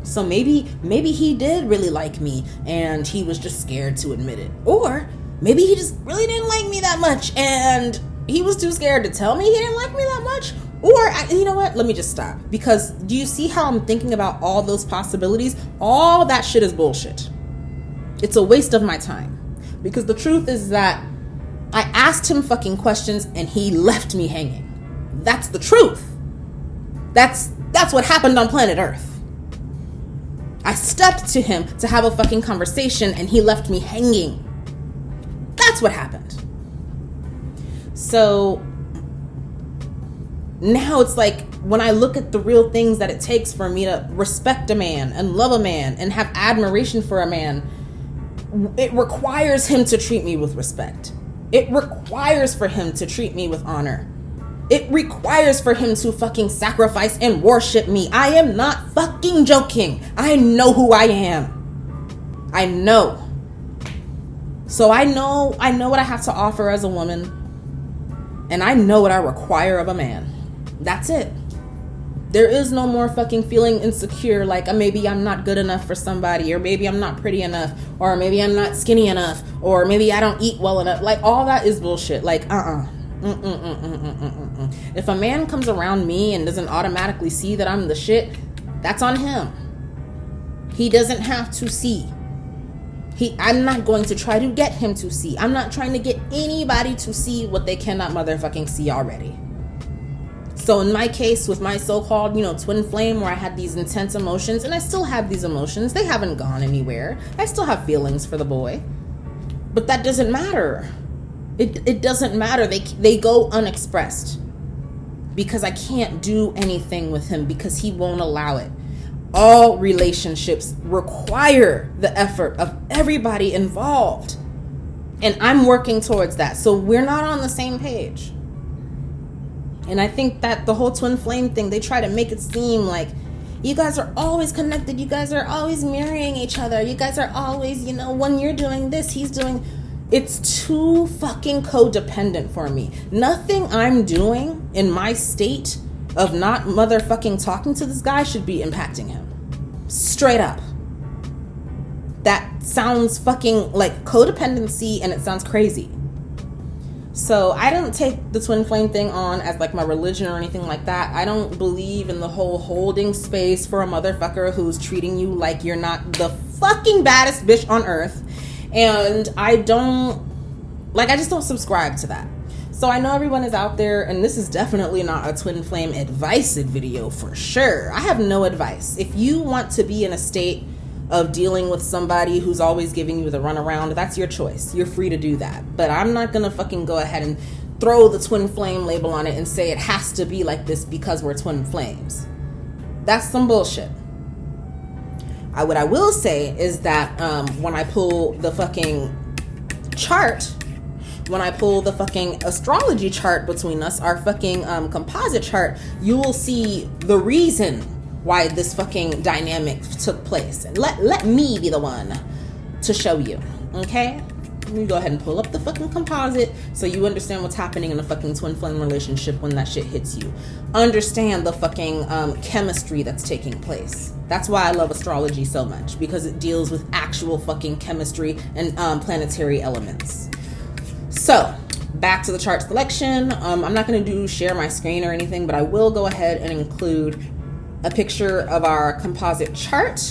So maybe he did really like me and he was just scared to admit it. Or maybe he just really didn't like me that much and he was too scared to tell me he didn't like me that much. Or, you know what? Let me just stop. Because do you see how I'm thinking about all those possibilities? All that shit is bullshit. It's a waste of my time. Because the truth is that I asked him fucking questions and he left me hanging. That's the truth. That's what happened on planet Earth. I stepped to him to have a fucking conversation and he left me hanging. That's what happened. So now it's like when I look at the real things that it takes for me to respect a man and love a man and have admiration for a man, it requires him to treat me with respect. It requires for him to treat me with honor. It requires for him to fucking sacrifice and worship me. I am not fucking joking. I know who I am. I know. So I know what I have to offer as a woman. And I know what I require of a man. That's it. There is no more fucking feeling insecure like maybe I'm not good enough for somebody, or maybe I'm not pretty enough, or maybe I'm not skinny enough, or maybe I don't eat well enough. Like all that is bullshit. Like If a man comes around me and doesn't automatically see that I'm the shit, that's on him. He doesn't have to see. I'm not going to try to get him to see. I'm not trying to get anybody to see what they cannot motherfucking see already. So in my case, with my so-called, twin flame, where I had these intense emotions, and I still have these emotions, they haven't gone anywhere. I still have feelings for the boy. But that doesn't matter. It doesn't matter. They go unexpressed. Because I can't do anything with him because he won't allow it. All relationships require the effort of everybody involved. And I'm working towards that. So we're not on the same page. And I think that the whole twin flame thing, they try to make it seem like you guys are always connected. You guys are always mirroring each other. You guys are always, when you're doing this, he's doing... It's too fucking codependent for me. Nothing I'm doing in my state of not motherfucking talking to this guy should be impacting him. Straight up. That sounds fucking like codependency and it sounds crazy. So I don't take the twin flame thing on as like my religion or anything like that. I don't believe in the whole holding space for a motherfucker who's treating you like you're not the fucking baddest bitch on earth. And I just don't subscribe to that. So I know everyone is out there, and this is definitely not a twin flame advice video for sure. I have no advice. If you want to be in a state of dealing with somebody who's always giving you the runaround, that's your choice. You're free to do that. But I'm not gonna fucking go ahead and throw the twin flame label on it and say it has to be like this because we're twin flames. That's some bullshit. What I will say is that when I pull the fucking chart, when I pull the fucking astrology chart between us, our fucking composite chart, you will see the reason why this fucking dynamic took place. And let me be the one to show you, okay? Let me go ahead and pull up the fucking composite so you understand what's happening in a fucking twin flame relationship when that shit hits you. Understand the fucking chemistry that's taking place. That's why I love astrology so much, because it deals with actual fucking chemistry and planetary elements. So, back to the chart selection. I'm not going to share my screen or anything, but I will go ahead and include a picture of our composite chart.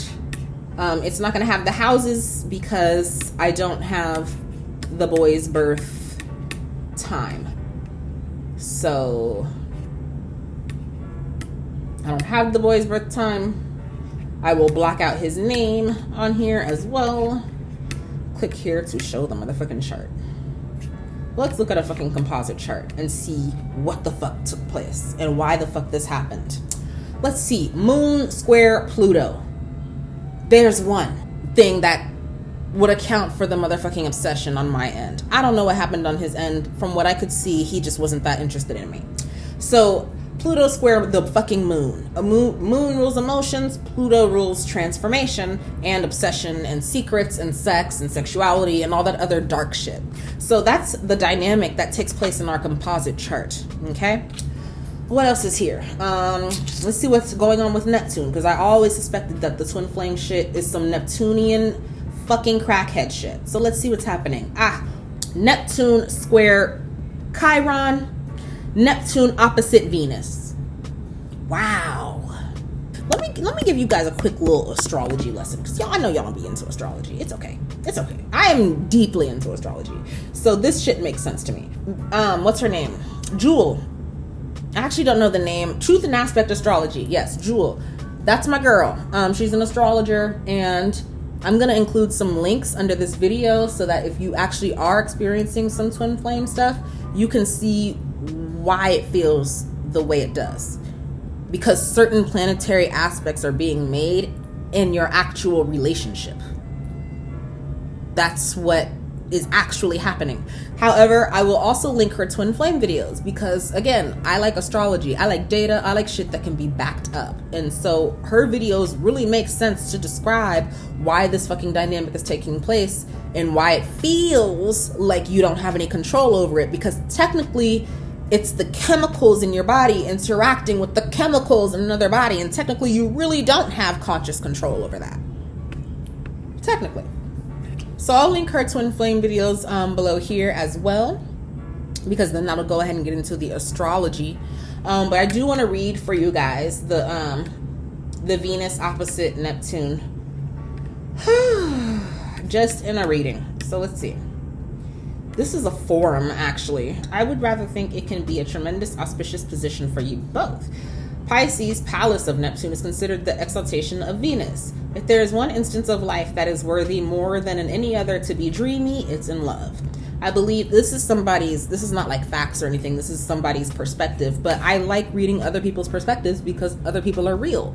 It's not going to have the houses because I don't have the boy's birth time. So, I don't have the boy's birth time. I will block out his name on here as well. Click here to show the motherfucking chart. Let's look at a fucking composite chart and see what the fuck took place and why the fuck this happened. Let's see. Moon square Pluto. There's one thing that would account for the motherfucking obsession on my end. I don't know what happened on his end. From what I could see, he just wasn't that interested in me. So Pluto square the fucking moon. Moon rules emotions. Pluto rules transformation and obsession and secrets and sex and sexuality and all that other dark shit. So that's the dynamic that takes place in our composite chart. Okay. What else is here? Let's see what's going on with Neptune, because I always suspected that the twin flame shit is some Neptunian fucking crackhead shit. So let's see what's happening. Neptune square Chiron, Neptune opposite Venus. Wow. Let me give you guys a quick little astrology lesson, because I know y'all don't be into astrology. It's okay. I am deeply into astrology, so this shit makes sense to me. What's her name? Jewel. I actually don't know the name. Truth and Aspect Astrology. Yes, Jewel. That's my girl. She's an astrologer, and I'm going to include some links under this video so that if you actually are experiencing some twin flame stuff, you can see why it feels the way it does. Because certain planetary aspects are being made in your actual relationship. That's what is actually happening. However, I will also link her twin flame videos because, again, I like astrology. I like data. I like shit that can be backed up. And so her videos really make sense to describe why this fucking dynamic is taking place and why it feels like you don't have any control over it, because technically it's the chemicals in your body interacting with the chemicals in another body, and technically you really don't have conscious control over that. Technically. So I'll link her twin flame videos below here as well, because then that'll go ahead and get into the astrology. But I do want to read for you guys the Venus opposite Neptune just in a reading. So let's see. This is a forum, actually. I would rather think it can be a tremendous auspicious position for you both. Pisces, palace of Neptune, is considered the exaltation of Venus. If there is one instance of life that is worthy more than in any other to be dreamy, it's in love. I believe this is not like facts or anything, this is somebody's perspective, but I like reading other people's perspectives because other people are real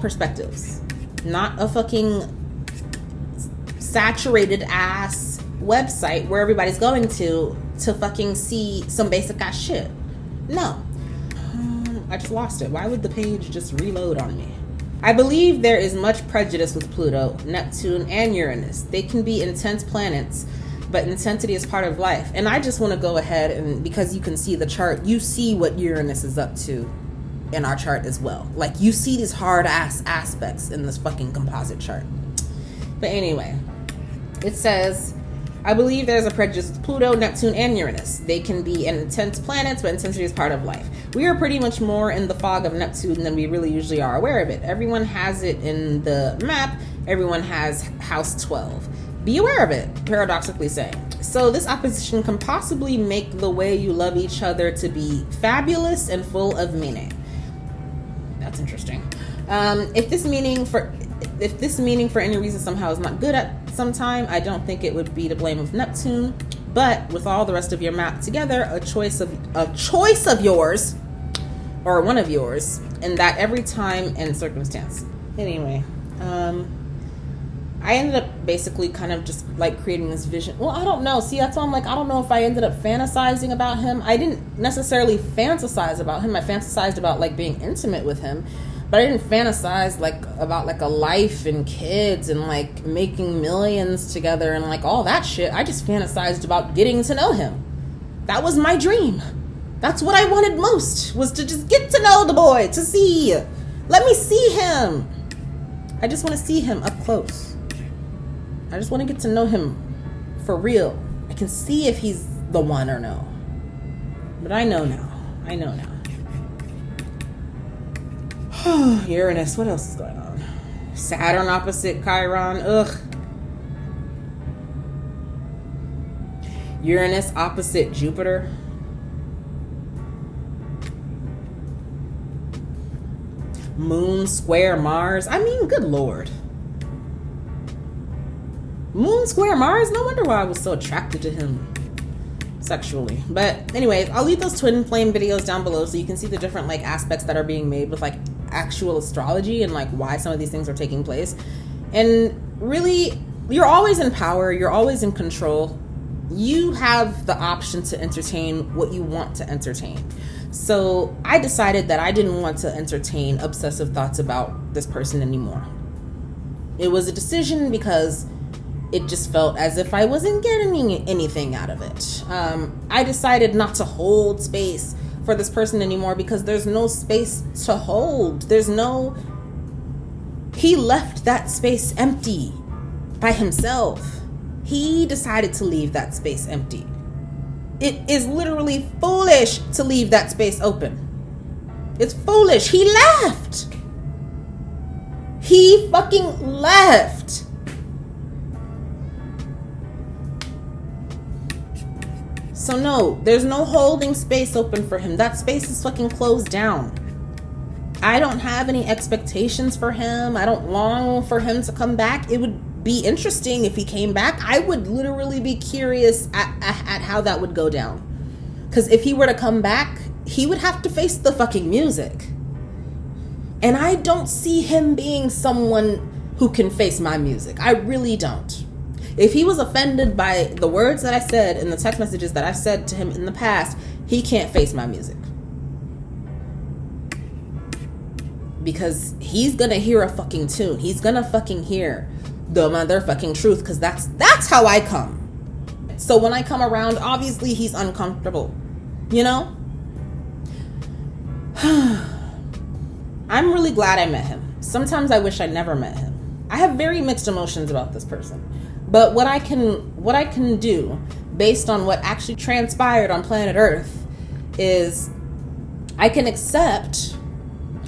perspectives, not a fucking saturated ass website where everybody's going to fucking see some basic ass shit. No. I just lost it. Why would the page just reload on me? I believe there is much prejudice with Pluto, Neptune, and Uranus. They can be intense planets, but intensity is part of life. And I just want to go ahead and, because you can see the chart, you see what Uranus is up to in our chart as well. Like, you see these hard ass aspects in this fucking composite chart. But anyway, it says, I believe there's a prejudice with Pluto, Neptune, and Uranus. They can be intense planets, but intensity is part of life. We are pretty much more in the fog of Neptune than we really usually are aware of it. Everyone has it in the map. Everyone has house 12. Be aware of it, paradoxically saying. So this opposition can possibly make the way you love each other to be fabulous and full of meaning. That's interesting. If this meaning for any reason somehow is not good at some time, I don't think it would be the blame of Neptune. But with all the rest of your map together, a choice of yours, or one of yours, in that every time and circumstance. Anyway, I ended up basically kind of just like creating this vision. Well, I don't know. See, that's why I'm like, I don't know if I ended up fantasizing about him. I didn't necessarily fantasize about him. I fantasized about like being intimate with him. But I didn't fantasize like about like a life and kids and like making millions together and like all that shit. I just fantasized about getting to know him. That was my dream. That's what I wanted most, was to just get to know the boy, to see. Let me see him. I just want to see him up close. I just want to get to know him for real. I can see if he's the one or no. But I know now. Uranus, what else is going on? Saturn opposite Chiron, ugh. Uranus opposite Jupiter. Moon square Mars. I mean, good lord. Moon square Mars? No wonder why I was so attracted to him sexually. But anyways, I'll leave those twin flame videos down below so you can see the different like aspects that are being made with like actual astrology and like why some of these things are taking place. And really, you're always in power, you're always in control. You have the option to entertain what you want to entertain. So I decided that I didn't want to entertain obsessive thoughts about this person anymore. It was a decision because it just felt as if I wasn't getting anything out of it. I decided not to hold space for this person anymore because there's no space to hold. He left that space empty by himself. He decided to leave that space empty. It is literally foolish to leave that space open. It's foolish. He left. He fucking left. So no, there's no holding space open for him. That space is fucking closed down. I don't have any expectations for him. I don't long for him to come back. It would be interesting if he came back. I would literally be curious at how that would go down. Because if he were to come back, he would have to face the fucking music. And I don't see him being someone who can face my music. I really don't. If he was offended by the words that I said and the text messages that I've said to him in the past, he can't face my music. Because he's gonna hear a fucking tune. He's gonna fucking hear the motherfucking truth, because that's how I come. So when I come around, obviously he's uncomfortable. You know? I'm really glad I met him. Sometimes I wish I never met him. I have very mixed emotions about this person. But what I can do based on what actually transpired on planet Earth is I can accept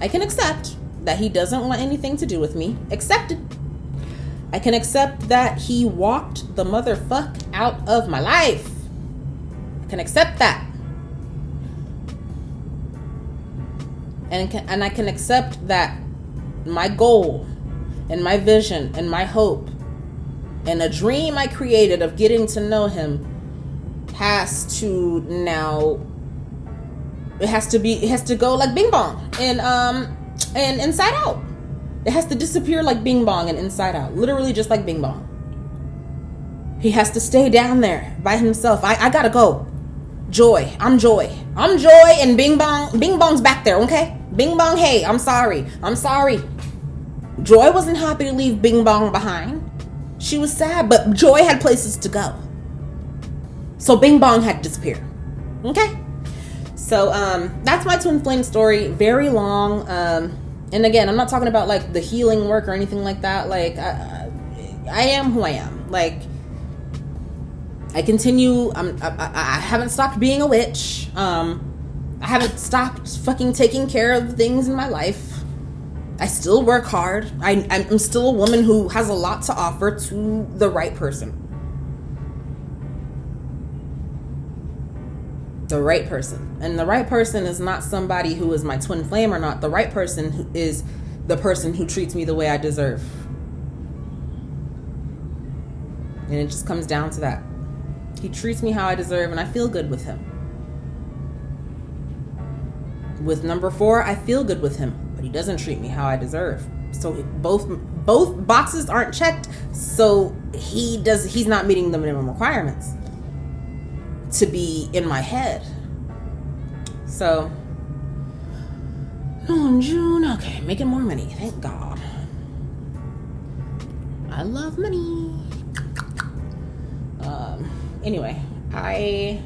that he doesn't want anything to do with me. Accepted. I can accept that he walked the motherfuck out of my life. I can accept that. And I can accept that my goal and my vision and my hope and a dream I created of getting to know him has to go like Bing Bong and Inside Out. It has to disappear like Bing Bong and Inside Out. Literally just like Bing Bong. He has to stay down there by himself. I gotta go. Joy. I'm Joy and Bing Bong's back there, okay? Bing Bong, hey, I'm sorry. Joy wasn't happy to leave Bing Bong behind. She was sad, but Joy had places to go. So Bing Bong had to disappear. Okay? So that's my twin flame story. Very long. And again, I'm not talking about like the healing work or anything like that. Like I am who I am. Like I continue. I haven't stopped being a witch. I haven't stopped fucking taking care of things in my life. I still work hard. I'm still a woman who has a lot to offer to the right person. The right person. And the right person is not somebody who is my twin flame or not. The right person is the person who treats me the way I deserve. And it just comes down to that. He treats me how I deserve, and I feel good with him. With number 4, I feel good with him, but he doesn't treat me how I deserve. So both boxes aren't checked. So he's not meeting the minimum requirements to be in my head. So June, okay, making more money, thank God. I love money. Anyway, I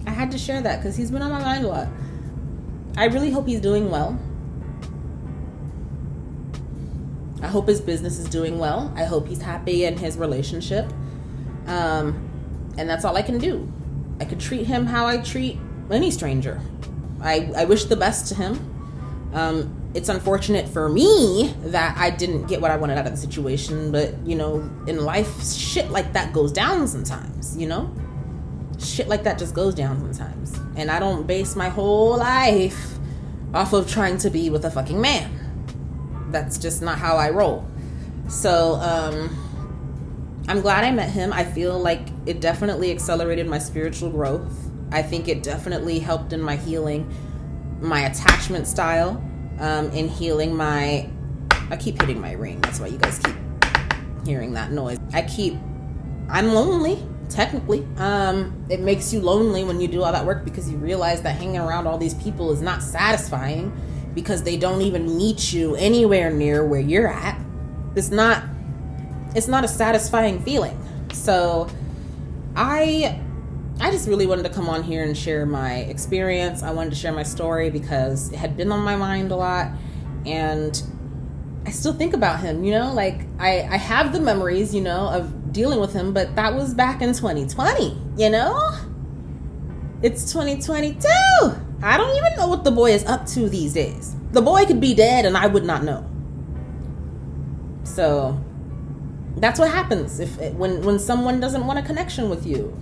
had to share that because he's been on my mind a lot. I really hope he's doing well. I hope his business is doing well. I hope he's happy in his relationship. And that's all I can do. I could treat him how I treat any stranger. I wish the best to him. It's unfortunate for me that I didn't get what I wanted out of the situation, but you know, in life, shit like that goes down sometimes, you know? Shit like that just goes down sometimes. And I don't base my whole life off of trying to be with a fucking man. That's just not how I roll. So, I'm glad I met him. I feel like it definitely accelerated my spiritual growth. I think it definitely helped in my healing, my attachment style, in healing my... I keep hitting my ring. That's why you guys keep hearing that noise. I'm lonely, technically. It makes you lonely when you do all that work because you realize that hanging around all these people is not satisfying because they don't even meet you anywhere near where you're at. It's not a satisfying feeling. So I I just really wanted to come on here and share my experience. I wanted to share my story because it had been on my mind a lot, and I still think about him, you know, like I have the memories, you know, of dealing with him, but that was back in 2020, you know? It's 2022. I don't even know what the boy is up to these days. The boy could be dead and I would not know. So that's what happens when someone doesn't want a connection with you.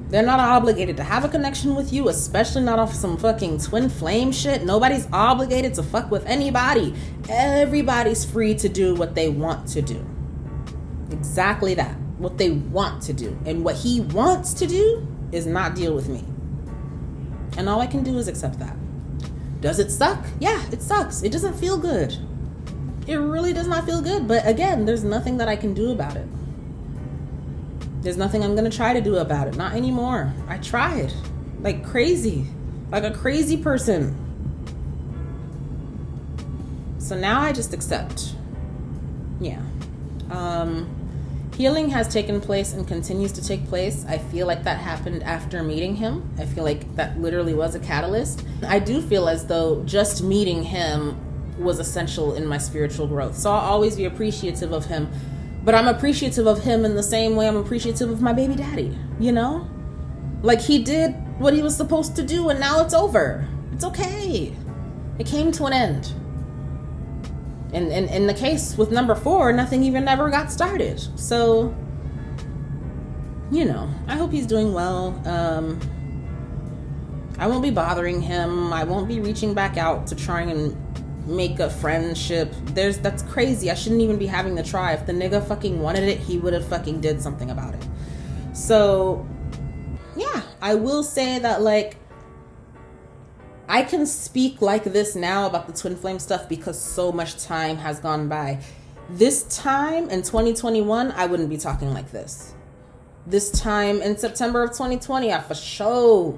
They're not obligated to have a connection with you, especially not off some fucking twin flame shit. Nobody's obligated to fuck with anybody. Everybody's free to do what they want to do. Exactly that. What they want to do. And what he wants to do is not deal with me. And all I can do is accept that. Does it suck? Yeah, it sucks. It doesn't feel good. It really does not feel good. But again, there's nothing that I can do about it. There's nothing I'm going to try to do about it. Not anymore. I tried. Like crazy. Like a crazy person. So now I just accept. Yeah. Healing has taken place and continues to take place. I feel like that happened after meeting him. I feel like that literally was a catalyst. I do feel as though just meeting him was essential in my spiritual growth. So I'll always be appreciative of him. But I'm appreciative of him in the same way I'm appreciative of my baby daddy, you know? Like he did what he was supposed to do and now it's over. It's okay. It came to an end. And in the case with number 4, nothing even ever got started. So, you know, I hope he's doing well. I won't be bothering him. I won't be reaching back out to try and make a friendship. That's crazy. I shouldn't even be having to try. If the nigga fucking wanted it, he would have fucking did something about it. So, yeah, I will say that, like, I can speak like this now about the twin flame stuff because so much time has gone by. This time in 2021, I wouldn't be talking like this. This time in September of 2020, I for sure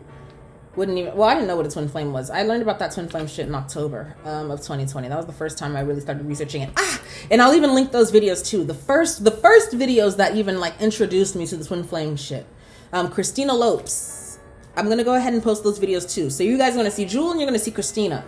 wouldn't even, well, I didn't know what a twin flame was. I learned about that twin flame shit in October of 2020. That was the first time I really started researching it. And I'll even link those videos too. The first videos that even like introduced me to the twin flame shit. Christina Lopes. I'm going to go ahead and post those videos too. So you guys are going to see Jewel and you're going to see Christina.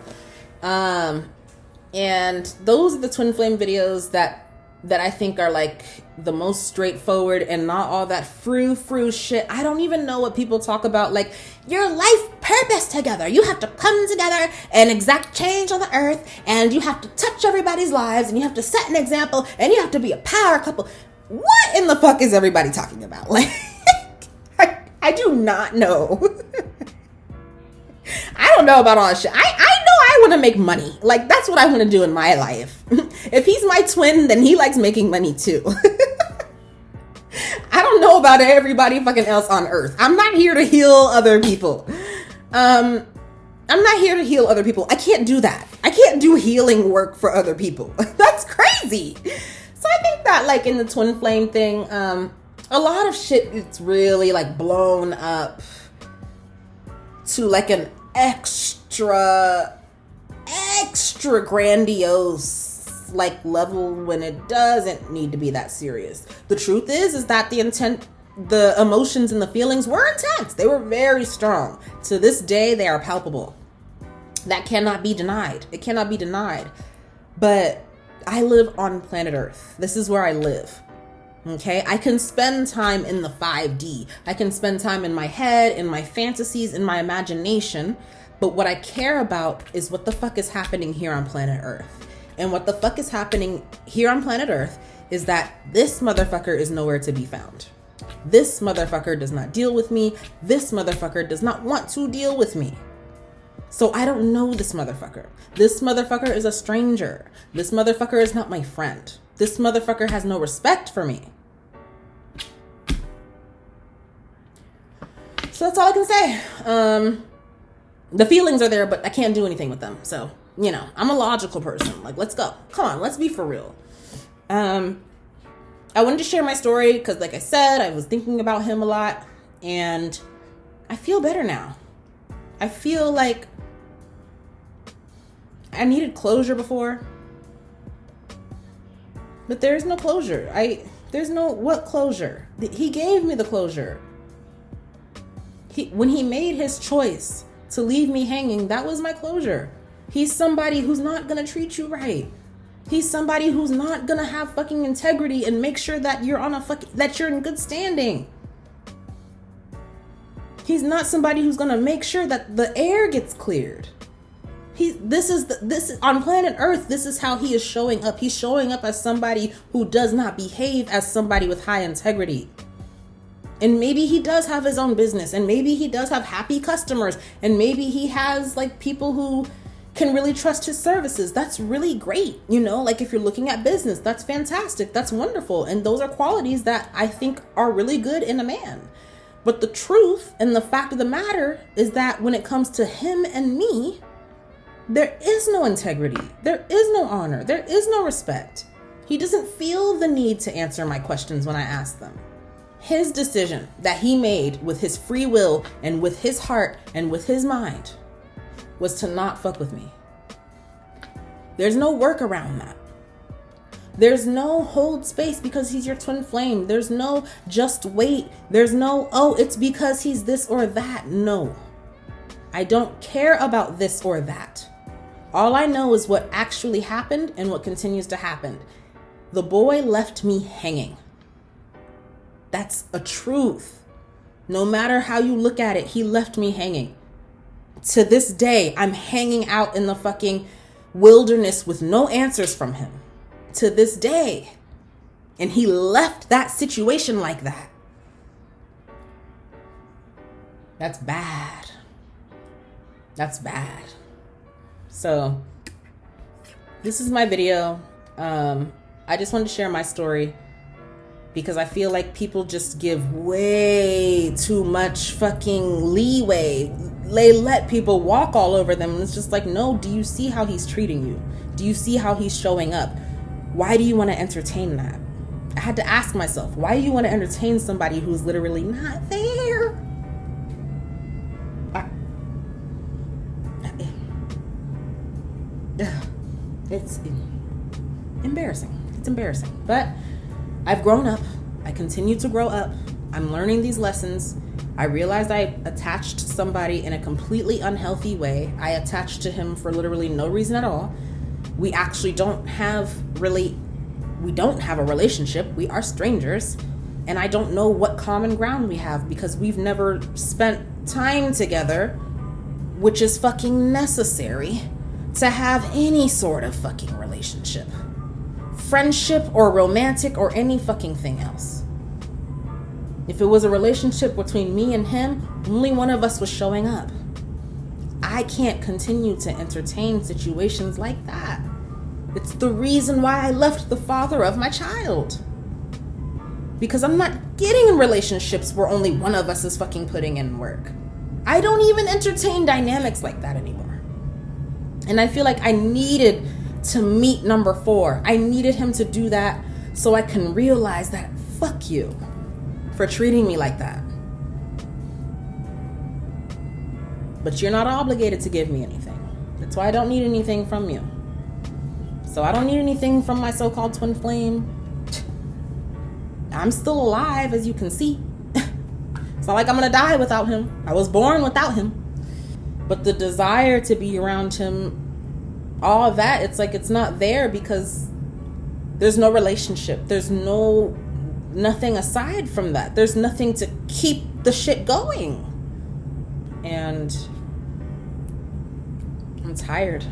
And those are the twin flame videos that I think are like the most straightforward and not all that frou shit. I don't even know what people talk about, like your life purpose together. You have to come together and exact change on the earth, and you have to touch everybody's lives, and you have to set an example, and you have to be a power couple. What in the fuck is everybody talking about? Like, I do not know. I don't know about all that shit. I know I want to make money. Like, that's what I want to do in my life. If he's my twin, then he likes making money too. I don't know about everybody fucking else on earth. I'm not here to heal other people. I'm not here to heal other people. I can't do that. I can't do healing work for other people. That's crazy. So I think that, like, in the twin flame thing, a lot of shit, it's really like blown up to like an extra grandiose like level when it doesn't need to be that serious. The truth is that the intent, the emotions and the feelings were intense. They were very strong. To this day, they are palpable. That cannot be denied. It cannot be denied. But I live on planet Earth. This is where I live. Okay, I can spend time in the 5D. I can spend time in my head, in my fantasies, in my imagination. But what I care about is what the fuck is happening here on planet Earth. And what the fuck is happening here on planet Earth is that this motherfucker is nowhere to be found. This motherfucker does not deal with me. This motherfucker does not want to deal with me. So I don't know this motherfucker. This motherfucker is a stranger. This motherfucker is not my friend. This motherfucker has no respect for me. So that's all I can say. The feelings are there, but I can't do anything with them. So, you know, I'm a logical person. Like, let's go. Come on, let's be for real. I wanted to share my story because, like I said, I was thinking about him a lot. And I feel better now. I feel like I needed closure before. But there's no closure. There's no what closure? He gave me the closure. When he made his choice to leave me hanging, that was my closure. He's somebody who's not gonna treat you right. He's somebody who's not gonna have fucking integrity and make sure that you're that you're in good standing. He's not somebody who's gonna make sure that the air gets cleared. This is on planet Earth. This is how he is showing up. He's showing up as somebody who does not behave as somebody with high integrity. And maybe he does have his own business, and maybe he does have happy customers, and maybe he has like people who can really trust his services. That's really great. Like if you're looking at business, that's fantastic. That's wonderful. And those are qualities that I think are really good in a man. But the truth and the fact of the matter is that when it comes to him and me, there is no integrity. There is no honor. There is no respect. He doesn't feel the need to answer my questions when I ask them. His decision that he made with his free will and with his heart and with his mind was to not fuck with me. There's no work around that. There's no hold space because he's your twin flame. There's no just wait. There's no, oh, it's because he's this or that. No, I don't care about this or that. All I know is what actually happened and what continues to happen. The boy left me hanging. That's a truth. No matter how you look at it, he left me hanging. To this day, I'm hanging out in the fucking wilderness with no answers from him. To this day. And he left that situation like that. That's bad. That's bad. So, this is my video. I just wanted to share my story because I feel like people just give way too much fucking leeway. They let people walk all over them. And it's just like, no, do you see how he's treating you? Do you see how he's showing up? Why do you want to entertain that? I had to ask myself, why do you want to entertain somebody who's literally not there? It's embarrassing. It's embarrassing. But I've grown up. I continue to grow up. I'm learning these lessons. I realized I attached to somebody in a completely unhealthy way. I attached to him for literally no reason at all. We actually don't have a relationship. We are strangers. And I don't know what common ground we have because we've never spent time together, which is fucking necessary to have any sort of fucking relationship. Friendship or romantic or any fucking thing else. If it was a relationship between me and him, only one of us was showing up. I can't continue to entertain situations like that. It's the reason why I left the father of my child. Because I'm not getting in relationships where only one of us is fucking putting in work. I don't even entertain dynamics like that anymore. And I feel like I needed to meet number 4. I needed him to do that so I can realize that fuck you for treating me like that. But you're not obligated to give me anything. That's why I don't need anything from you. So I don't need anything from my so-called twin flame. I'm still alive, as you can see. It's not like I'm gonna die without him. I was born without him. But the desire to be around him, all of that, it's like it's not there because there's no relationship. There's nothing aside from that. There's nothing to keep the shit going. And I'm tired.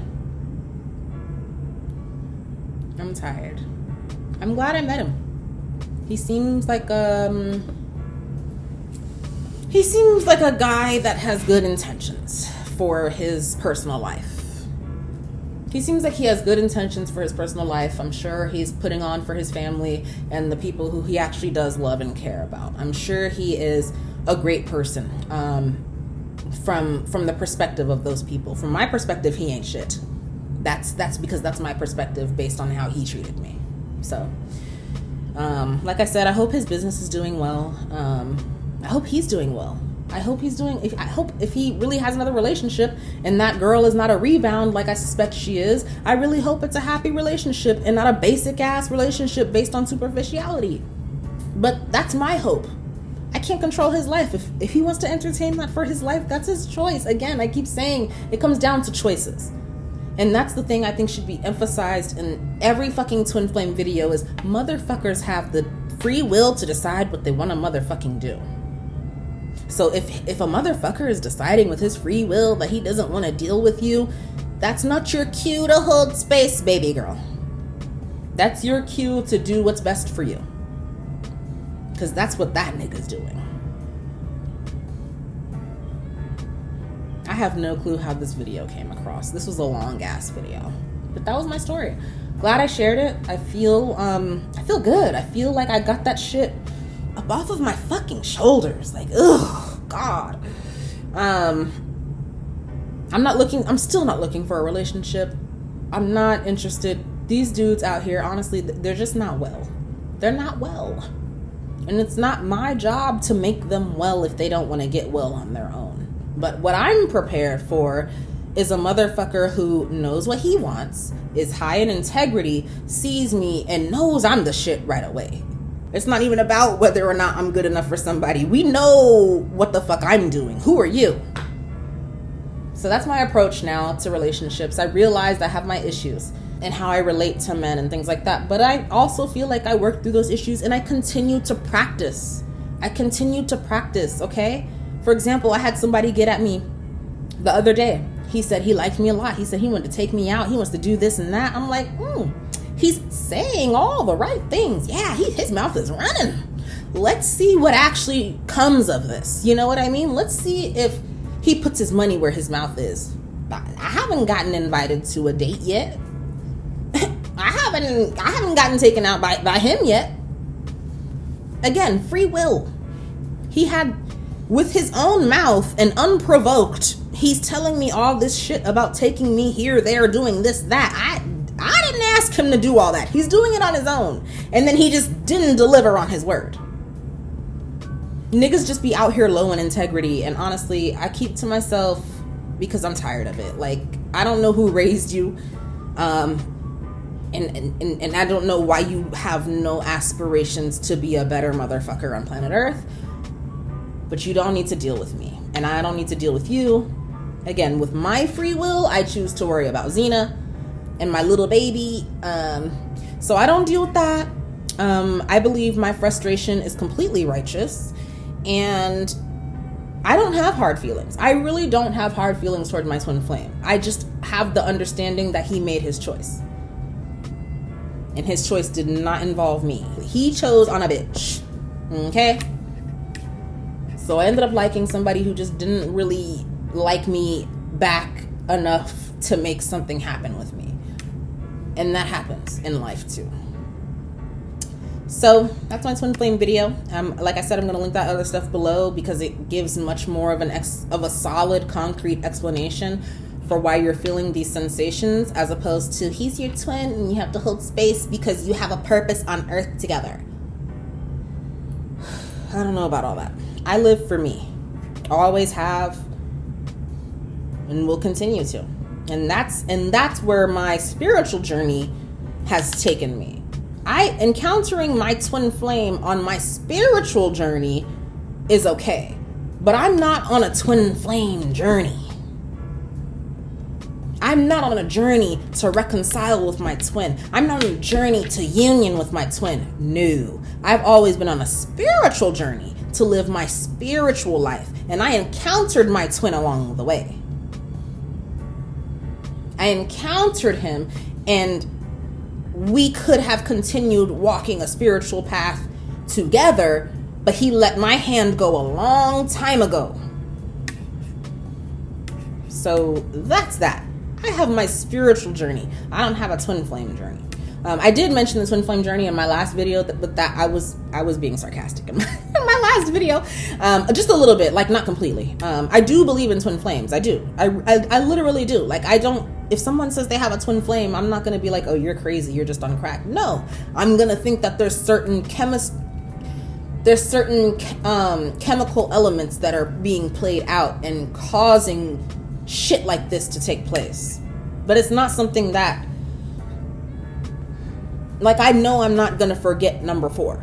I'm tired. I'm glad I met him. He seems like a guy that has good intentions for his personal life. He seems like he has good intentions for his personal life. I'm sure he's putting on for his family and the people who he actually does love and care about. I'm sure he is a great person from the perspective of those people. From my perspective, he ain't shit. That's because that's my perspective based on how he treated me. So, like I said, I hope his business is doing well. I hope he's doing well. I hope if he really has another relationship and that girl is not a rebound like I suspect she is, I really hope it's a happy relationship and not a basic ass relationship based on superficiality. But that's my hope. I can't control his life. If he wants to entertain that for his life, that's his choice. Again, I keep saying it comes down to choices. And that's the thing I think should be emphasized in every fucking twin flame video is motherfuckers have the free will to decide what they want to motherfucking do. So if a motherfucker is deciding with his free will that he doesn't want to deal with you, that's not your cue to hold space, baby girl. That's your cue to do what's best for you. Because that's what that nigga's doing. I have no clue how this video came across. This was a long ass video, but that was my story. Glad I shared it. I feel good. I feel like I got that shit up off of my fucking shoulders. Like, ugh, God. I'm still not looking for a relationship. I'm not interested. These dudes out here, honestly, they're just not well. They're not well. And it's not my job to make them well if they don't want to get well on their own. But what I'm prepared for is a motherfucker who knows what he wants, is high in integrity, sees me, and knows I'm the shit right away. It's not even about whether or not I'm good enough for somebody. We know what the fuck I'm doing. Who are you? So that's my approach now to relationships. I realized I have my issues and how I relate to men and things like that. But I also feel like I work through those issues and I continue to practice. Okay? For example, I had somebody get at me the other day. He said he liked me a lot. He said he wanted to take me out. He wants to do this and that. I'm like, he's saying all the right things. Yeah, his mouth is running. Let's see what actually comes of this. You know what I mean? Let's see if he puts his money where his mouth is. I haven't gotten invited to a date yet. I haven't gotten taken out by him yet. Again, free will. He had, with his own mouth and unprovoked, he's telling me all this shit about taking me here, there, doing this, that. I didn't ask him to do all that. He's doing it on his own. And then he just didn't deliver on his word. Niggas just be out here low in integrity. And honestly, I keep to myself because I'm tired of it. Like, I don't know who raised you. And I don't know why you have no aspirations to be a better motherfucker on planet Earth. But you don't need to deal with me. And I don't need to deal with you. Again, with my free will, I choose to worry about Xena and my little baby. So I don't deal with that. I believe my frustration is completely righteous. And I don't have hard feelings. I really don't have hard feelings toward my twin flame. I just have the understanding that he made his choice. And his choice did not involve me. He chose on a bitch. Okay? So I ended up liking somebody who just didn't really like me back enough to make something happen with me. And that happens in life too. So that's my twin flame video. Like I said, I'm going to link that other stuff below because it gives much more of a solid, concrete explanation for why you're feeling these sensations, as opposed to he's your twin and you have to hold space because you have a purpose on Earth together. I don't know about all that. I live for me. Always have, and will continue to. And that's where my spiritual journey has taken me. Encountering my twin flame on my spiritual journey is okay, but I'm not on a twin flame journey. I'm not on a journey to reconcile with my twin. I'm not on a journey to union with my twin. No, I've always been on a spiritual journey to live my spiritual life, and I encountered my twin along the way. I encountered him, and we could have continued walking a spiritual path together, but he let my hand go a long time ago. So that's that. I have my spiritual journey. I don't have a twin flame journey. I did mention the twin flame journey in my last video, but that I was being sarcastic in my last video, just a little bit, like not completely. I do believe in twin flames. I do. I literally do. Like, I don't. If someone says they have a twin flame, I'm not gonna be like, oh, you're crazy, you're just on crack. No, I'm gonna think that there's certain chemical elements that are being played out and causing shit like this to take place. But it's not something that, like, I know I'm not gonna forget number 4.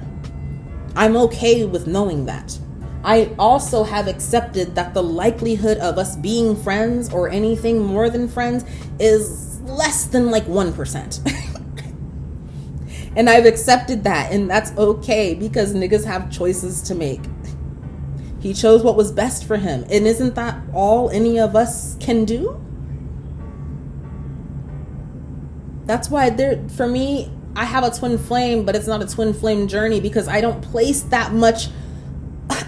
I'm okay with knowing that. I also have accepted that the likelihood of us being friends or anything more than friends is less than like 1%. And I've accepted that, and that's okay, because niggas have choices to make. He chose what was best for him, and isn't that all any of us can do? That's why for me, I have a twin flame, but it's not a twin flame journey, because I don't place that much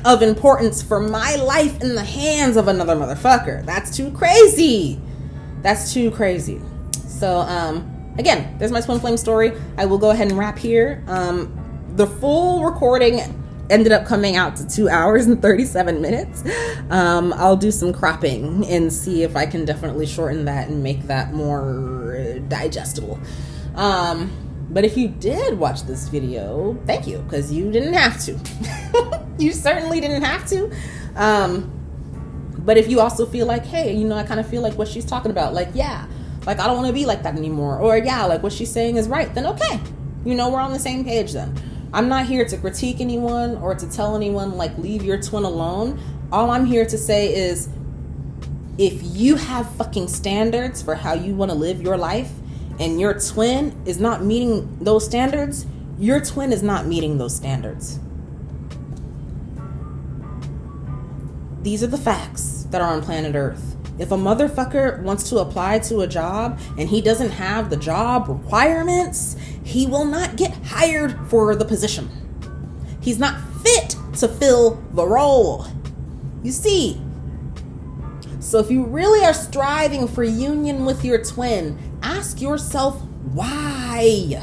of importance for my life in the hands of another motherfucker. That's too crazy. That's too crazy. So, again, there's my twin flame story. I will go ahead and wrap here. The full recording ended up coming out to 2 hours and 37 minutes. I'll do some cropping and see if I can definitely shorten that and make that more digestible. But if you did watch this video, thank you, because you didn't have to. You certainly didn't have to. But if you also feel like, hey, you know, I kind of feel like what she's talking about, like, yeah, like I don't want to be like that anymore, or yeah, like what she's saying is right, then okay, you know, we're on the same page then. I'm not here to critique anyone or to tell anyone like leave your twin alone. All I'm here to say is, if you have fucking standards for how you want to live your life and your twin is not meeting those standards, your twin is not meeting those standards. These are the facts that are on planet Earth. If a motherfucker wants to apply to a job and he doesn't have the job requirements, he will not get hired for the position. He's not fit to fill the role. You see? So if you really are striving for union with your twin, ask yourself why.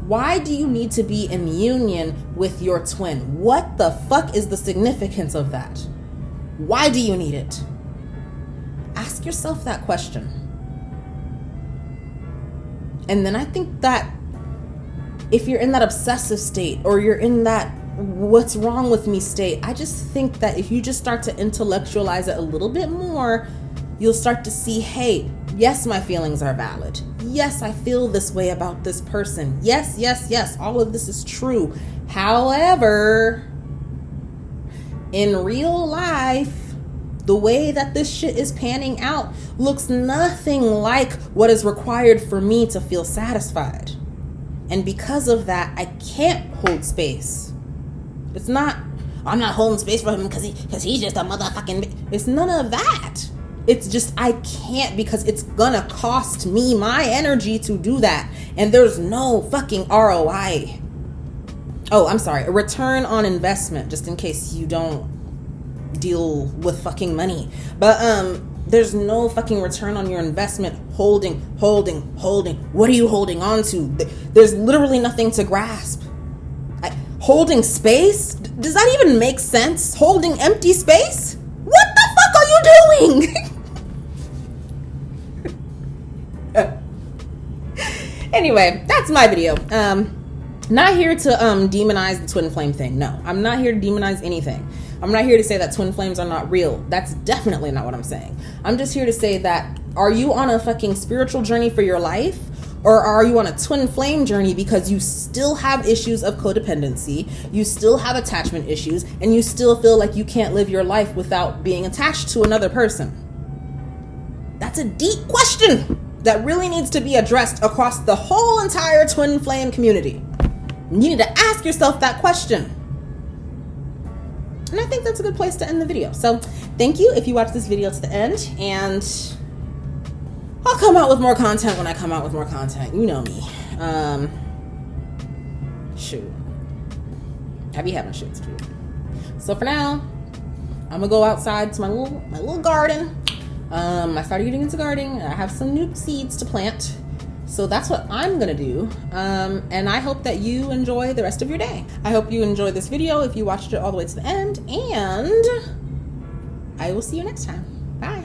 Why do you need to be in union with your twin? What the fuck is the significance of that? Why do you need it? Ask yourself that question. And then I think that if you're in that obsessive state, or you're in that what's wrong with me state, I just think that if you just start to intellectualize it a little bit more, you'll start to see, hey, yes, my feelings are valid. Yes, I feel this way about this person. Yes, yes, yes, all of this is true. However, in real life, the way that this shit is panning out looks nothing like what is required for me to feel satisfied. And because of that, I can't hold space. It's not, I'm not holding space for him because he's just a motherfucking... It's none of that. It's just I can't, because it's gonna cost me my energy to do that. And there's no fucking ROI. Oh, I'm sorry. A return on investment, just in case you don't deal with fucking money. But there's no fucking return on your investment holding. What are you holding on to? There's literally nothing to grasp. Holding space? Does that even make sense? Holding empty space? What the fuck are you doing? Anyway, that's my video. Not here to demonize the twin flame thing. No, I'm not here to demonize anything. I'm not here to say that twin flames are not real. That's definitely not what I'm saying. I'm just here to say that, are you on a fucking spiritual journey for your life? Or are you on a twin flame journey because you still have issues of codependency, you still have attachment issues, and you still feel like you can't live your life without being attached to another person? That's a deep question that really needs to be addressed across the whole entire twin flame community. You need to ask yourself that question. And I think that's a good place to end the video. So thank you if you watched this video to the end, and I'll come out with more content when I come out with more content. You know me. Shoot. I be having shit to do. So for now, I'm gonna go outside to my little garden. I started getting into gardening. I have some new seeds to plant. So that's what I'm gonna do. And I hope that you enjoy the rest of your day. I hope you enjoyed this video if you watched it all the way to the end, and I will see you next time. Bye.